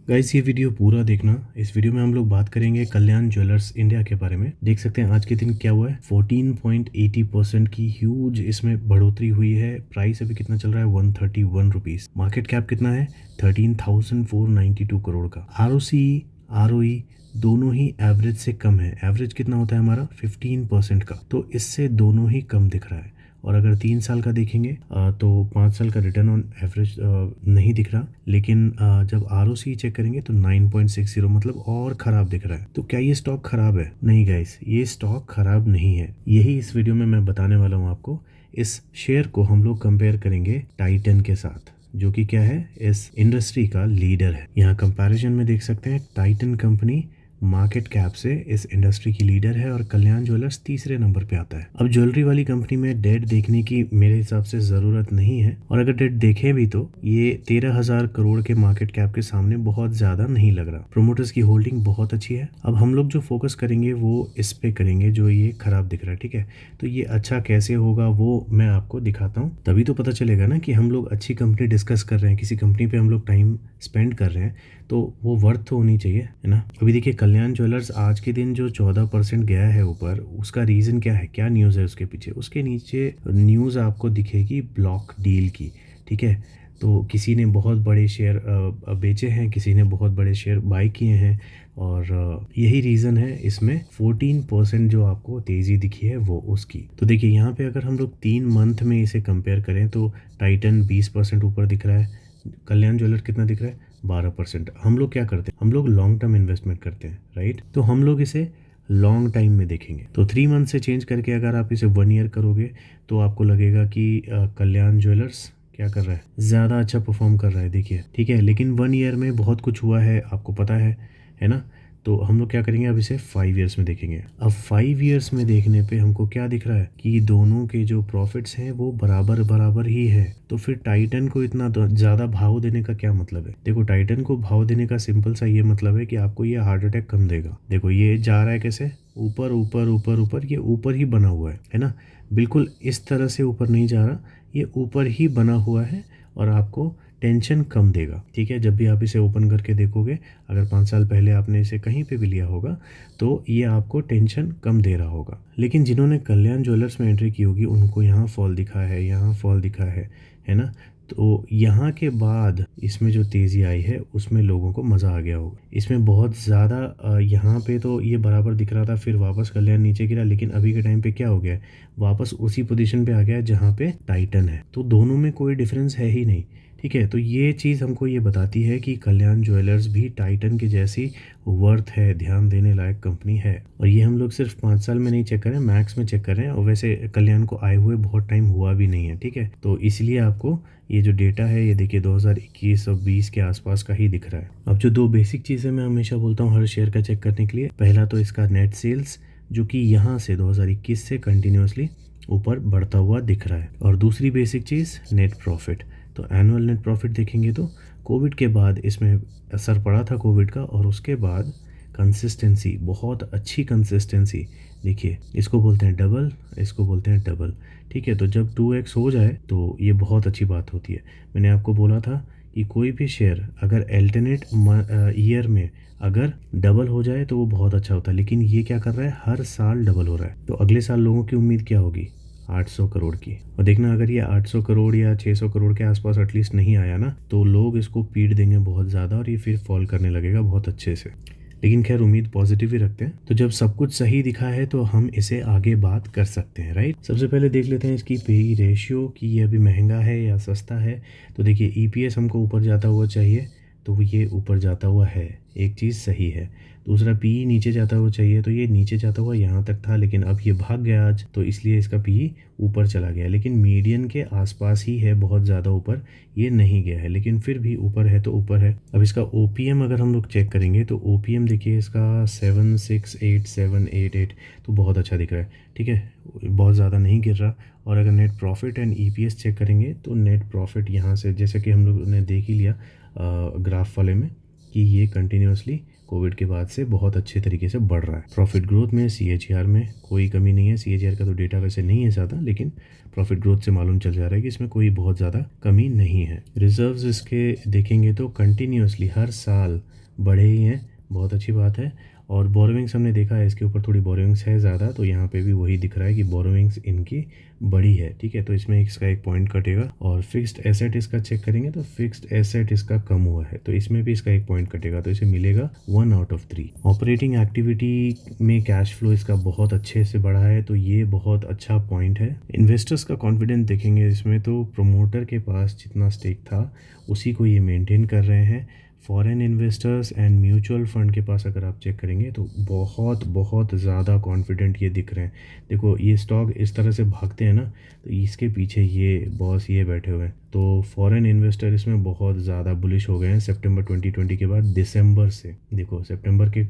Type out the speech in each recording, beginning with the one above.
Guys ये video पूरा देखना। इस वीडियो में हम लोग बात करेंगे कल्याण ज्वेलर्स इंडिया के बारे में। देख सकते हैं आज के दिन क्या हुआ है। 14.80% की ह्यूज इसमें बढ़ोतरी हुई है। प्राइस अभी कितना चल रहा है, 131 रुपीज़। मार्केट कैप कितना है, 13,492 करोड़ का। आरओसी आरओई दोनों ही एवरेज से कम है। एवरेज कितना होता है हमारा, 15% का, तो इससे दोनों ही कम दिख रहा है। और अगर 3 साल का देखेंगे तो 5 साल का रिटर्न ऑन एवरेज नहीं दिख रहा, लेकिन जब आरओसी चेक करेंगे तो 9.60, मतलब और ख़राब दिख रहा है। तो क्या ये स्टॉक ख़राब है? नहीं गाइस, ये स्टॉक ख़राब नहीं है। यही इस वीडियो में मैं बताने वाला हूँ आपको। इस शेयर को हम लोग कंपेयर करेंगे टाइटन के साथ, जो कि क्या है, इस इंडस्ट्री का लीडर है। यहाँ कंपैरिजन में देख सकते हैं टाइटन कंपनी मार्केट कैप से इस इंडस्ट्री की लीडर है और कल्याण ज्वेलर्स तीसरे नंबर पे आता है। अब ज्वेलरी वाली कंपनी में डेट देखने की मेरे हिसाब से ज़रूरत नहीं है, और अगर डेट देखें भी तो ये 13,000 करोड़ के मार्केट कैप के सामने बहुत ज़्यादा नहीं लग रहा। प्रोमोटर्स की होल्डिंग बहुत अच्छी है। अब हम लोग जो फोकस करेंगे वो इस पे करेंगे जो ये खराब दिख रहा है, ठीक है। तो ये अच्छा कैसे होगा वो मैं आपको दिखाता हूँ, तभी तो पता चलेगा ना कि हम लोग अच्छी कंपनी डिस्कस कर रहे हैं, किसी कंपनी पे हम लोग टाइम स्पेंड कर रहे हैं तो वो वर्थ तो होनी चाहिए, है ना। अभी देखिए कल्याण ज्वेलर्स आज के दिन जो 14% गया है ऊपर, उसका रीज़न क्या है, क्या न्यूज़ है उसके पीछे। उसके नीचे न्यूज़ आपको दिखेगी ब्लॉक डील की, ठीक है। तो किसी ने बहुत बड़े शेयर बेचे हैं, किसी ने बहुत बड़े शेयर बाई किए हैं, और यही रीज़न है इसमें 14% जो आपको तेज़ी दिखी है वो उसकी। तो देखिए यहाँ पे अगर हम लोग 3 मंथ में इसे कंपेयर करें तो टाइटन 20% ऊपर दिख रहा है, कल्याण ज्वेलर कितना दिख रहा है, 12%। हम लोग क्या करते हैं, हम लोग लॉन्ग टर्म इन्वेस्टमेंट करते हैं, राइट। तो हम लोग इसे लॉन्ग टाइम में देखेंगे। तो 3 मंथ से चेंज करके अगर आप इसे 1 ईयर करोगे तो आपको लगेगा कि कल्याण ज्वेलर्स क्या कर रहा है, ज़्यादा अच्छा परफॉर्म कर रहा है, देखिए, ठीक है। लेकिन 1 ईयर में बहुत कुछ हुआ है, आपको पता है ना। तो हम लोग क्या करेंगे, अब इसे 5 ईयर्स में देखेंगे। अब 5 ईयर्स में देखने पे हमको क्या दिख रहा है कि दोनों के जो प्रॉफिट्स हैं वो बराबर बराबर ही है। तो फिर टाइटन को इतना ज़्यादा भाव देने का क्या मतलब है। देखो टाइटन को भाव देने का सिंपल सा ये मतलब है कि आपको ये हार्ट अटैक कम देगा। देखो ये जा रहा है कैसे, ऊपर ऊपर ऊपर ऊपर, ये ऊपर ही बना हुआ है ना। बिल्कुल इस तरह से ऊपर नहीं जा रहा, ये ऊपर ही बना हुआ है और आपको टेंशन कम देगा, ठीक है। जब भी आप इसे ओपन करके देखोगे, अगर 5 साल पहले आपने इसे कहीं पे भी लिया होगा तो ये आपको टेंशन कम दे रहा होगा। लेकिन जिन्होंने कल्याण ज्वेलर्स में एंट्री की होगी उनको यहाँ फॉल दिखा है, यहाँ फॉल दिखा है ना। तो यहाँ के बाद इसमें जो तेज़ी आई है उसमें लोगों को मज़ा आ गया होगा। इसमें बहुत ज़्यादा यहाँ पे तो ये बराबर दिख रहा था, फिर वापस कल्याण नीचे गिरा, लेकिन अभी के टाइम पे क्या हो गया है, वापस उसी पोजीशन पे आ गया है जहाँ पे टाइटन है। तो दोनों में कोई डिफरेंस है ही नहीं, ठीक है। तो ये चीज़ हमको ये बताती है कि कल्याण ज्वेलर्स भी टाइटन के जैसी वर्थ है, ध्यान देने लायक कंपनी है। और ये हम लोग सिर्फ 5 साल में नहीं चेक करें, मैक्स में चेक कर रहे हैं, और वैसे कल्याण को आए हुए बहुत टाइम हुआ भी नहीं है, ठीक है। तो इसलिए आपको ये जो डेटा है ये देखिए 2021 और 20 के आसपास का ही दिख रहा है। अब जो दो बेसिक चीज़ें मैं हमेशा बोलता हूँ हर शेयर का चेक करने के लिए, पहला तो इसका नेट सेल्स, जो कि यहाँ से 2021 से कंटिन्यूसली ऊपर बढ़ता हुआ दिख रहा है, और दूसरी बेसिक चीज़ नेट प्रॉफिट। तो एनुअल नेट प्रॉफिट देखेंगे तो कोविड के बाद इसमें असर पड़ा था कोविड का, और उसके बाद कंसिस्टेंसी, बहुत अच्छी कंसिस्टेंसी, देखिए इसको बोलते हैं डबल, इसको बोलते हैं डबल, ठीक है। तो जब 2x हो जाए तो ये बहुत अच्छी बात होती है। मैंने आपको बोला था कि कोई भी शेयर अगर अल्टरनेट ईयर में अगर डबल हो जाए तो वो बहुत अच्छा होता है, लेकिन ये क्या कर रहा है, हर साल डबल हो रहा है। तो अगले साल लोगों की उम्मीद क्या होगी, 800 करोड़ की। और देखना अगर ये 800 करोड़ या 600 करोड़ के आसपास एटलीस्ट नहीं आया ना, तो लोग इसको पीट देंगे बहुत ज़्यादा और ये फिर फॉल करने लगेगा बहुत अच्छे से। लेकिन खैर उम्मीद पॉजिटिव ही रखते हैं। तो जब सब कुछ सही दिखा है तो हम इसे आगे बात कर सकते हैं, राइट। सबसे पहले देख लेते हैं इसकी पी रेशियो कि ये अभी महंगा है या सस्ता है। तो देखिए ईपीएस हमको ऊपर जाता हुआ चाहिए, तो ये ऊपर जाता हुआ है, एक चीज़ सही है। दूसरा पी नीचे जाता हुआ चाहिए, तो ये नीचे जाता हुआ यहाँ तक था, लेकिन अब ये भाग गया आज, तो इसलिए इसका पी ऊपर चला गया। लेकिन मीडियन के आसपास ही है, बहुत ज़्यादा ऊपर ये नहीं गया है, लेकिन फिर भी ऊपर है तो ऊपर है। अब इसका ओपीएम अगर हम लोग चेक करेंगे तो ओपीएम देखिए इसका 768,788, तो बहुत अच्छा दिख रहा है, ठीक है, बहुत ज़्यादा नहीं गिर रहा। और अगर net profit and EPS check करेंगे तो नेट प्रॉफिट यहाँ से, जैसे कि हम लोग ने देख ही लिया ग्राफ वाले में, कि ये कंटिन्यूसली कोविड के बाद से बहुत अच्छे तरीके से बढ़ रहा है। प्रॉफिट ग्रोथ में CAGR में कोई कमी नहीं है। CAGR का तो डेटा वैसे नहीं है ज़्यादा, लेकिन प्रॉफिट ग्रोथ से मालूम चल जा रहा है कि इसमें कोई बहुत ज़्यादा कमी नहीं है। रिजर्व्स इसके देखेंगे तो कंटिन्यूसली हर साल बढ़े ही हैं, बहुत अच्छी बात है। और बोरोविंग्स हमने देखा है, इसके ऊपर थोड़ी बोरोविंग्स है ज़्यादा, तो यहाँ पे भी वही दिख रहा है कि बोरोविंग्स इनकी बड़ी है। ठीक है, तो इसमें इसका एक पॉइंट कटेगा। और फिक्स्ड एसेट इसका चेक करेंगे तो फिक्स्ड एसेट इसका कम हुआ है, तो इसमें भी इसका एक पॉइंट कटेगा, तो इसे मिलेगा 1 आउट ऑफ 3। ऑपरेटिंग एक्टिविटी में कैश फ्लो इसका बहुत अच्छे से बढ़ा है, तो ये बहुत अच्छा पॉइंट है। इन्वेस्टर्स का कॉन्फिडेंस देखेंगे इसमें तो प्रोमोटर के पास जितना स्टेक था उसी को ये मेंटेन कर रहे हैं। Foreign investors and mutual fund के पास अगर आप चेक करेंगे तो बहुत बहुत ज़्यादा कॉन्फिडेंट ये दिख रहे हैं। देखो ये स्टॉक इस तरह से भागते हैं ना, तो इसके पीछे ये बॉस ये बैठे हुए हैं। तो फॉरेन इन्वेस्टर इसमें बहुत ज़्यादा बुलिश हो गए हैं सितंबर 2020 के बाद। दिसंबर से देखो, सितंबर के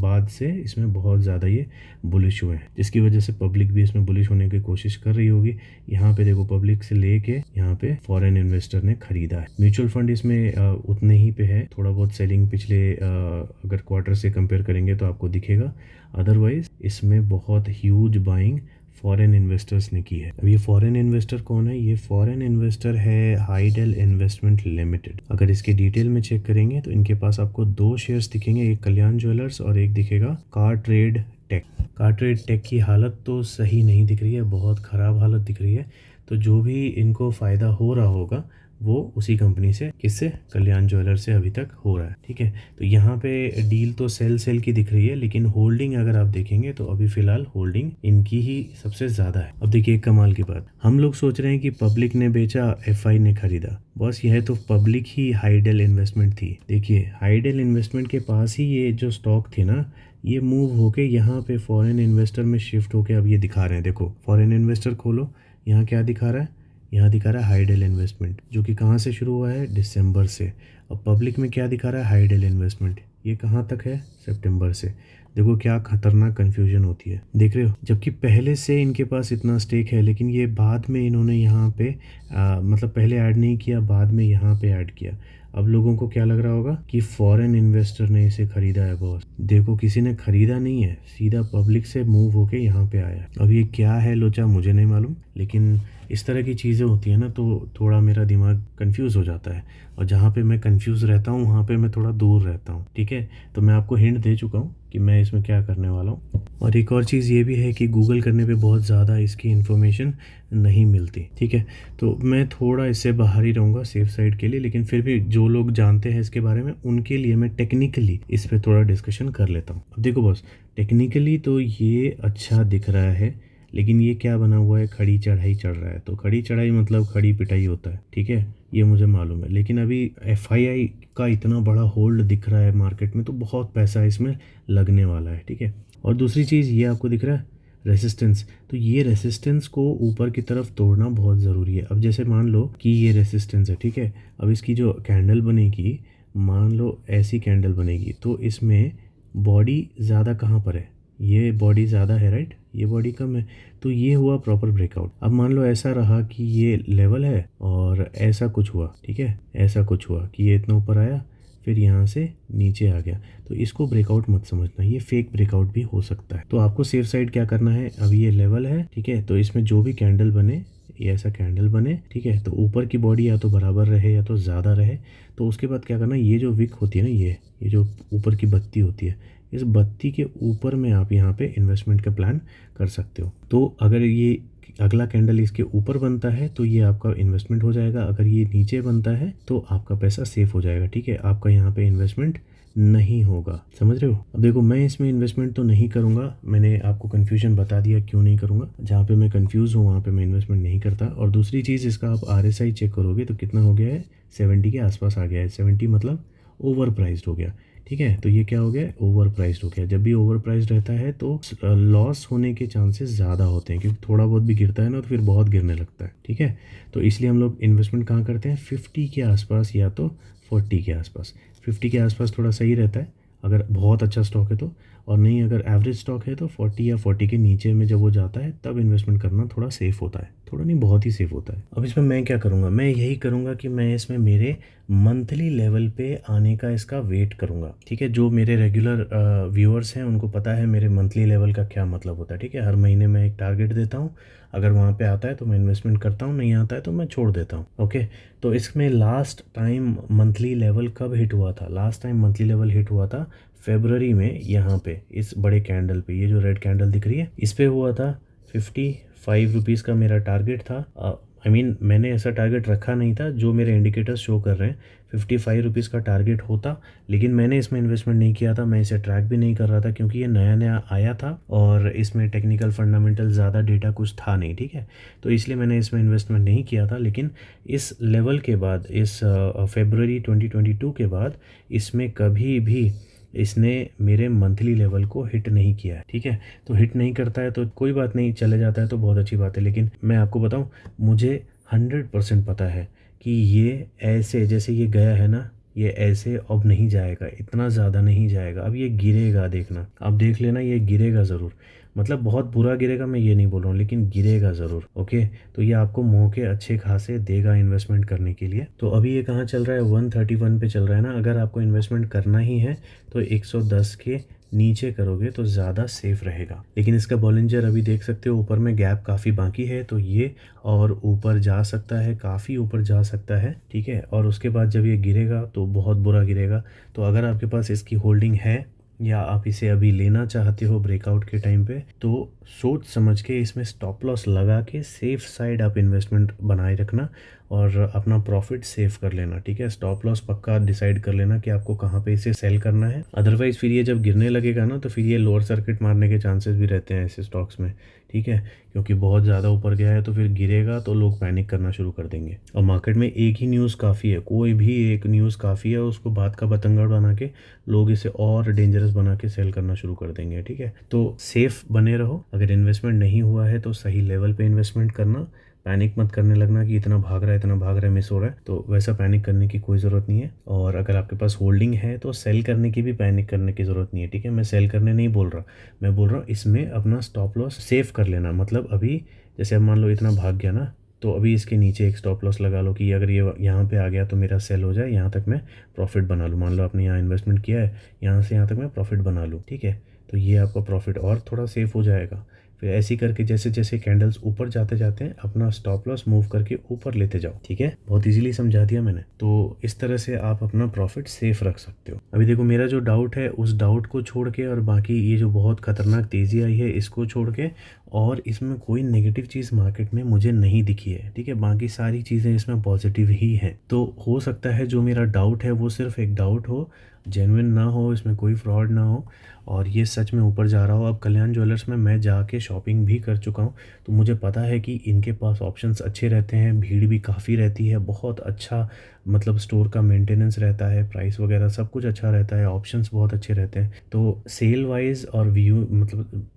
बाद से इसमें बहुत ज़्यादा ये बुलिश हुए हैं, जिसकी वजह से पब्लिक भी इसमें बुलिश होने की कोशिश कर रही होगी। यहाँ पे देखो पब्लिक से लेके यहाँ पे फॉरेन इन्वेस्टर ने खरीदा है। म्यूचुअल फंड इसमें उतने ही पे है, थोड़ा बहुत सेलिंग पिछले अगर क्वार्टर से कंपेयर करेंगे तो आपको दिखेगा। अदरवाइज इसमें बहुत ह्यूज बाइंग फॉरेन इन्वेस्टर्स ने की है। अब ये फॉरेन इन्वेस्टर कौन है? ये फॉरेन इन्वेस्टर है हाइडेल इन्वेस्टमेंट लिमिटेड। अगर इसके डिटेल में चेक करेंगे तो इनके पास आपको 2 शेयर्स दिखेंगे, एक कल्याण ज्वेलर्स और एक दिखेगा कारट्रेड टेक। कारट्रेड टेक की हालत तो सही नहीं दिख रही है, बहुत ख़राब हालत दिख रही है। तो जो भी इनको फ़ायदा हो रहा होगा वो उसी कंपनी से, किससे? कल्याण ज्वेलर से अभी तक हो रहा है। ठीक है, तो यहाँ पे डील तो सेल की दिख रही है, लेकिन होल्डिंग अगर आप देखेंगे तो अभी फ़िलहाल होल्डिंग इनकी ही सबसे ज़्यादा है। अब देखिए कमाल की बात, हम लोग सोच रहे हैं कि पब्लिक ने बेचा, FI ने खरीदा। बस यह तो पब्लिक ही हाइडेल इन्वेस्टमेंट थी। देखिए हाइडेल इन्वेस्टमेंट के पास ही ये जो स्टॉक थे ना, ये मूव होके यहाँ पे फॉरेन इन्वेस्टर में शिफ्ट होके अब ये दिखा रहे हैं। देखो फॉरेन इन्वेस्टर खोलो, यहाँ क्या दिखा रहा है? यहाँ दिखा रहा है हाइडेल इन्वेस्टमेंट, जो कि कहाँ से शुरू हुआ है? दिसंबर से। अब पब्लिक में क्या दिखा रहा है? Hydel investment. ये कहाँ तक है? सितंबर से। देखो क्या खतरनाक कन्फ्यूजन होती है, देख रहे हो? जबकि पहले से इनके पास इतना स्टेक है, लेकिन ये बाद में इन्होंने यहाँ पे मतलब पहले ऐड नहीं किया, बाद में यहाँ पे ऐड किया। अब लोगों को क्या लग रहा होगा कि फॉरेन इन्वेस्टर ने इसे खरीदा है। बॉस देखो, किसी ने खरीदा नहीं है, सीधा पब्लिक से मूव होके यहाँ पे आया। अब ये क्या है लोचा, मुझे नहीं मालूम, लेकिन इस तरह की चीज़ें होती हैं ना तो थोड़ा मेरा दिमाग कंफ्यूज हो जाता है, और जहाँ पे मैं कंफ्यूज रहता हूँ वहाँ पे मैं थोड़ा दूर रहता हूँ। ठीक है, तो मैं आपको हिंट दे चुका हूँ कि मैं इसमें क्या करने वाला हूँ। और एक और चीज़ ये भी है कि गूगल करने पे बहुत ज़्यादा इसकी इन्फॉर्मेशन नहीं मिलती। ठीक है, तो मैं थोड़ा इससे बाहर ही रहूँगा सेफ साइड के लिए, लेकिन फिर भी जो लोग जानते हैं इसके बारे में उनके लिए मैं टेक्निकली इस पर थोड़ा डिस्कशन कर लेता हूँ। अब देखो बॉस, टेक्निकली तो ये अच्छा दिख रहा है, लेकिन ये क्या बना हुआ है? खड़ी चढ़ाई चढ़ रहा है। तो खड़ी चढ़ाई मतलब खड़ी पिटाई होता है। ठीक है, ये मुझे मालूम है, लेकिन अभी FII का इतना बड़ा होल्ड दिख रहा है मार्केट में, तो बहुत पैसा इसमें लगने वाला है। ठीक है, और दूसरी चीज़ ये आपको दिख रहा है रेसिस्टेंस, तो ये रेसिस्टेंस को ऊपर की तरफ तोड़ना बहुत ज़रूरी है। अब जैसे मान लो कि ये रेसिस्टेंस है, ठीक है, अब इसकी जो कैंडल बनेगी, मान लो ऐसी कैंडल बनेगी, तो इसमें बॉडी ज़्यादा कहाँ पर है? ये बॉडी ज़्यादा है, राइट, ये बॉडी कम है, तो ये हुआ प्रॉपर ब्रेकआउट। अब मान लो ऐसा रहा कि ये लेवल है और ऐसा कुछ हुआ, ठीक है, ऐसा कुछ हुआ कि ये इतना ऊपर आया फिर यहाँ से नीचे आ गया, तो इसको ब्रेकआउट मत समझना, ये फेक ब्रेकआउट भी हो सकता है। तो आपको सेफ साइड क्या करना है? अब ये लेवल है, ठीक है, तो इसमें जो भी कैंडल बने, ये ऐसा कैंडल बने, ठीक है, तो ऊपर की बॉडी या तो बराबर रहे या तो ज़्यादा रहे, तो उसके बाद क्या करना है? ये जो विक होती है ना, ये जो ऊपर की बत्ती होती है, इस बत्ती के ऊपर में आप यहाँ पे इन्वेस्टमेंट का प्लान कर सकते हो। तो अगर ये अगला कैंडल इसके ऊपर बनता है तो ये आपका इन्वेस्टमेंट हो जाएगा, अगर ये नीचे बनता है तो आपका पैसा सेफ हो जाएगा। ठीक है, आपका यहाँ पे इन्वेस्टमेंट नहीं होगा, समझ रहे हो? अब देखो, मैं इसमें इन्वेस्टमेंट तो नहीं करूँगा, मैंने आपको कन्फ्यूजन बता दिया क्यों नहीं करूँगा। जहाँ पे मैं कन्फ्यूज़ हूँ वहाँ पे मैं इन्वेस्टमेंट नहीं करता। और दूसरी चीज़, इसका आप RSI चेक करोगे तो कितना हो गया है? 70 के आसपास आ गया है। 70 मतलब ओवर प्राइस्ड हो गया। ठीक है, तो ये क्या हो गया? ओवर प्राइस्ड हो गया। जब भी ओवर प्राइस्ड रहता है तो लॉस होने के चांसेस ज़्यादा होते हैं, क्योंकि थोड़ा बहुत भी गिरता है ना तो फिर बहुत गिरने लगता है। ठीक है, तो इसलिए हम लोग इन्वेस्टमेंट कहाँ करते हैं? 50 के आसपास या तो 40 के आसपास। 50 के आसपास थोड़ा सही रहता है अगर बहुत अच्छा स्टॉक है तो, और नहीं अगर एवरेज स्टॉक है तो 40 या 40 के नीचे में जब वो जाता है तब इन्वेस्टमेंट करना थोड़ा सेफ होता है। थोड़ा नहीं, बहुत ही सेफ होता है। अब इसमें मैं क्या करूँगा, मैं यही करूँगा कि मैं इसमें मेरे मंथली लेवल पे आने का इसका वेट करूँगा, ठीक है। जो मेरे रेगुलर व्यूअर्स हैं उनको पता है मेरे मंथली लेवल का क्या मतलब होता है, ठीक है। हर महीने मैं एक टारगेट देता हूँ, अगर वहाँ पे आता है तो मैं इन्वेस्टमेंट करता हूँ, नहीं आता है तो मैं छोड़ देता हूँ, ओके। तो इसमें लास्ट टाइम मंथली लेवल कब हिट हुआ था? Last time monthly level hit हुआ था फेब्रुवरी में, यहाँ पे इस बड़े कैंडल पे, ये जो रेड कैंडल दिख रही है इस पे हुआ था। 55 रुपीज़ का मेरा टारगेट था। मैंने ऐसा टारगेट रखा नहीं था, जो मेरे इंडिकेटर्स शो कर रहे हैं 55 रुपीज़ का टारगेट होता, लेकिन मैंने इसमें इन्वेस्टमेंट नहीं किया था, मैं इसे ट्रैक भी नहीं कर रहा था क्योंकि ये नया नया आया था और इसमें टेक्निकल फंडामेंटल ज़्यादा डेटा कुछ था नहीं, ठीक है। तो इसलिए मैंने इसमें इन्वेस्टमेंट नहीं किया था। लेकिन इस लेवल के बाद, इस फेबररी 2022 के बाद इसमें कभी भी इसने मेरे मंथली लेवल को हिट नहीं किया है, ठीक है। तो हिट नहीं करता है तो कोई बात नहीं, चले जाता है तो बहुत अच्छी बात है। लेकिन मैं आपको बताऊं, मुझे 100% पता है कि ये ऐसे जैसे ये गया है ना, ये ऐसे अब नहीं जाएगा, इतना ज़्यादा नहीं जाएगा, अब ये गिरेगा, देखना, अब देख लेना, ये गिरेगा ज़रूर। मतलब बहुत बुरा गिरेगा मैं ये नहीं बोल रहा हूँ, लेकिन गिरेगा ज़रूर, ओके। तो ये आपको मौके अच्छे खासे देगा इन्वेस्टमेंट करने के लिए। तो अभी ये कहाँ चल रहा है? 131 पे चल रहा है ना। अगर आपको इन्वेस्टमेंट करना ही है तो 110 के नीचे करोगे तो ज़्यादा सेफ रहेगा। लेकिन इसका बॉलिंजर अभी देख सकते हो, ऊपर में गैप काफ़ी बाकी है, तो ये और ऊपर जा सकता है, काफ़ी ऊपर जा सकता है, ठीक है। और उसके बाद जब ये गिरेगा तो बहुत बुरा गिरेगा। तो अगर आपके पास इसकी होल्डिंग है या आप इसे अभी लेना चाहते हो ब्रेकआउट के टाइम पे, तो सोच समझ के इसमें स्टॉप लॉस लगा के सेफ साइड आप इन्वेस्टमेंट बनाए रखना और अपना प्रॉफिट सेव कर लेना, ठीक है। स्टॉप लॉस पक्का डिसाइड कर लेना कि आपको कहाँ पे इसे सेल करना है। अदरवाइज़ फिर ये जब गिरने लगेगा ना तो फिर ये लोअर सर्किट मारने के चांसेस भी रहते हैं ऐसे स्टॉक्स में, ठीक है। क्योंकि बहुत ज़्यादा ऊपर गया है तो फिर गिरेगा तो लोग पैनिक करना शुरू कर देंगे। और मार्केट में एक ही न्यूज़ काफ़ी है, कोई भी एक न्यूज़ काफ़ी है, उसको बात का बतंगड़ बना के लोग इसे और डेंजरस बना के सेल करना शुरू कर देंगे, ठीक है। तो सेफ बने रहो। अगर इन्वेस्टमेंट नहीं हुआ है तो सही लेवल पे इन्वेस्टमेंट करना, पैनिक मत करने लगना कि इतना भाग रहा है, इतना भाग रहा है, मिस हो रहा है, तो वैसा पैनिक करने की कोई ज़रूरत नहीं है। और अगर आपके पास होल्डिंग है तो सेल करने की भी पैनिक करने की ज़रूरत नहीं है, ठीक है। मैं सेल करने नहीं बोल रहा, मैं बोल रहा हूँ इसमें अपना स्टॉप लॉस सेव कर लेना। मतलब अभी जैसे अब मान लो इतना भाग गया ना, तो अभी इसके नीचे एक स्टॉप लॉस लगा लो कि अगर ये यहाँ पे आ गया तो मेरा सेल हो जाए, यहाँ तक मैं प्रॉफिट बना लूँ। मान लो आपने यहाँ इन्वेस्टमेंट किया है, यहाँ से यहाँ तक मैं प्रॉफिट बना लूँ, ठीक है। तो ये आपका प्रॉफिट और थोड़ा सेफ हो जाएगा। फिर ऐसे ही करके जैसे जैसे कैंडल्स ऊपर जाते जाते हैं अपना स्टॉप लॉस मूव करके ऊपर लेते जाओ, ठीक है। बहुत इजीली समझा दिया मैंने। तो इस तरह से आप अपना प्रॉफिट सेफ रख सकते हो। अभी देखो, मेरा जो डाउट है उस डाउट को छोड़ के और बाकी ये जो बहुत खतरनाक तेज़ी आई है इसको छोड़ के, और इसमें कोई नेगेटिव चीज़ मार्केट में मुझे नहीं दिखी है, ठीक है। बाकी सारी चीज़ें इसमें पॉजिटिव ही हैं। तो हो सकता है जो मेरा डाउट है वो सिर्फ एक डाउट हो, जेन्युइन ना हो, इसमें कोई फ्रॉड ना हो और ये सच में ऊपर जा रहा हो। अब कल्याण ज्वेलर्स में मैं जाके शॉपिंग भी कर चुका हूँ, तो मुझे पता है कि इनके पास ऑप्शंस अच्छे रहते हैं, भीड़ भी काफ़ी रहती है, बहुत अच्छा मतलब स्टोर का मेंटेनेंस रहता है, प्राइस वगैरह सब कुछ अच्छा रहता है, ऑप्शंस बहुत अच्छे रहते हैं। तो सेल वाइज और व्यू मतलब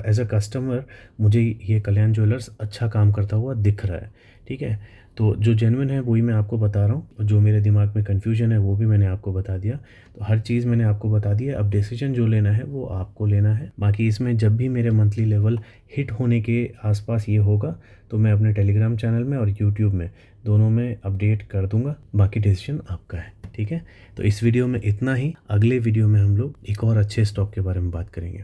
एज अ कस्टमर मुझे ये कल्याण ज्वेलर्स अच्छा काम करता हुआ दिख रहा है, ठीक है। तो जो जेन्युइन है वही मैं आपको बता रहा हूँ, जो मेरे दिमाग में कन्फ्यूजन है वो भी मैंने आपको बता दिया। तो हर चीज़ मैंने आपको बता दी है। अब डिसीजन जो लेना है वो आपको लेना है। बाकी इसमें जब भी मेरे मंथली लेवल हिट होने के आसपास ये होगा तो मैं अपने टेलीग्राम चैनल में और यूट्यूब में दोनों में अपडेट कर दूंगा। बाकी डिसीजन आपका है, ठीक है। तो इस वीडियो में इतना ही। अगले वीडियो में हम लोग एक और अच्छे स्टॉक के बारे में बात करेंगे।